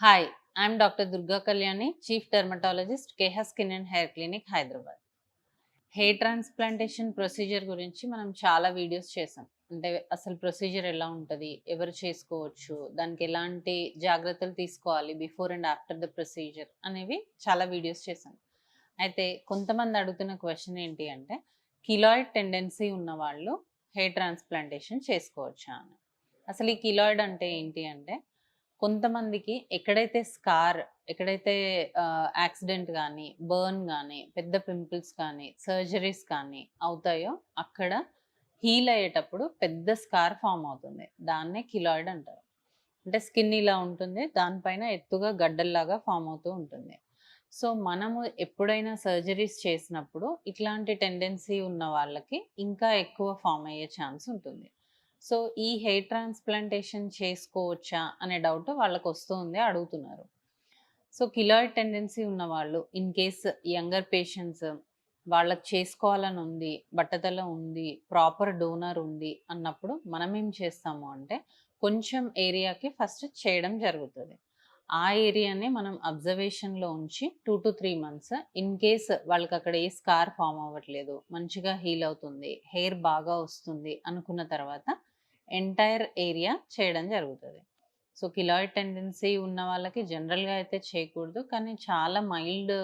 Hi, I'm doctor Durga Kalyani, chief dermatologist, కేహ skin and hair clinic, Hyderabad. Hair transplantation procedure గురించి మనం చాలా వీడియోస్ చేసాం. అంటే అసలు ప్రొసీజర్ ఎలా ఉంటది? ఎవరు చేసుకోవచ్చు? దానికి ఎలాంటి జాగ్రత్తలు తీసుకోవాలి before and after the procedure అనేవి చాలా వీడియోస్ చేసాం. అయితే కొంతమంది అడుగుతున్న క్వెషన్ ఏంటి అంటే, కిలాయిడ్ టెండెన్సీ ఉన్నవాళ్ళు హెయిర్ ట్రాన్స్‌ప్లాంటేషన్ చేసుకోవచ్చా అని. అసలు ఈ కిలాయిడ్ అంటే ఏంటి అంటే, కొంతమందికి ఎక్కడైతే యాక్సిడెంట్ గానీ, బర్న్ గానీ, పెద్ద పింపుల్స్ కానీ, సర్జరీస్ కానీ అవుతాయో అక్కడ హీల్ అయ్యేటప్పుడు పెద్ద స్కార్ ఫార్మ్ అవుతుంది. దాన్నే కిలాయిడ్ అంటారు. అంటే స్కిన్ ఇలా ఉంటుంది. దానిపైన ఎత్తుగా గడ్డల్లాగా ఫార్మ్ అవుతూ ఉంటుంది. సో, మనము ఎప్పుడైనా సర్జరీస్ చేసినప్పుడు ఇట్లాంటి టెండెన్సీ ఉన్న వాళ్ళకి ఇంకా ఎక్కువ ఫార్మ్ అయ్యే ఛాన్స్ ఉంటుంది. సో, ఈ హెయిర్ ట్రాన్స్‌ప్లాంటేషన్ చేసుకోవచ్చా అనే డౌట్ వాళ్ళకొస్తుంది, అడుగుతున్నారు. సో, కిలాయిడ్ టెండెన్సీ ఉన్నవాళ్ళు ఇన్ కేస్ యంగర్ పేషెంట్స్ వాళ్ళకి చేసుకోవాలని ఉంది, బట్టతల ఉంది, ప్రాపర్ డోనర్ ఉంది అన్నప్పుడు మనమేం చేస్తాము అంటే, కొంచెం ఏరియాకి ఫస్ట్ చేయడం జరుగుతది. ఆ ఏరియాని మనం అబ్జర్వేషన్‌లో ఉంచి 2-3 మంత్స్ ఇన్ కేస్ వాళ్ళకక్కడ ఏ స్కార్ ఫార్మ్ అవ్వట్లేదు, మంచిగా హీల్ అవుతుంది, హెయిర్ బాగా వస్తుంది అనుకున్న తర్వాత ఎంటైర్ ఏరియా చేయడం జరుగుతది. సో, కిలాయిడ్ టెండెన్సీ ఉన్న వాళ్ళకి జనరల్‌గా అయితే చేయకూడదు. కానీ చాలా మైల్డ్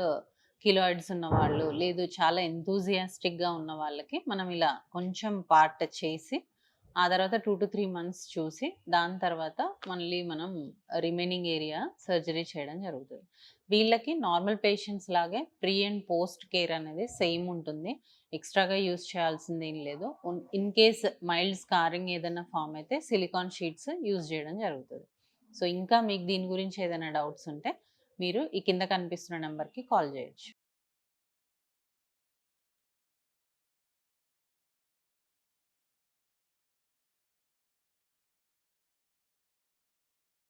కిలాయిడ్స్ ఉన్నవాళ్ళు, లేదు చాలా ఎంతూసియాస్టిక్‌గా ఉన్న వాళ్ళకి మనం ఇలా కొంచెం పార్ట్ చేసి, ఆ తర్వాత 2-3 మంత్స్ చూసి, దాని తర్వాత మళ్ళీ మనం రిమైనింగ్ ఏరియా సర్జరీ చేయడం జరుగుతది. వీళ్ళకి నార్మల్ పేషెంట్స్ లాగే ప్రీ అండ్ పోస్ట్ కేర్ అనేది సేమ్ ఉంటుంది. ఎక్స్‌ట్రాగా యూజ్ చేయాల్సిందేం లేదు. ఇన్ కేస్ మైల్డ్ స్కారింగ్ ఏదైనా ఫార్మ్ అయితే సిలికాన్ షీట్స్ యూజ్ చేయడం జరుగుతది. సో, ఇంకా మీకు దీని గురించి ఏదైనా డౌట్స్ ఉంటే మీరు ఈ కింద కనిపిస్తున్న నంబర్‌కి కాల్ చేయొచ్చు.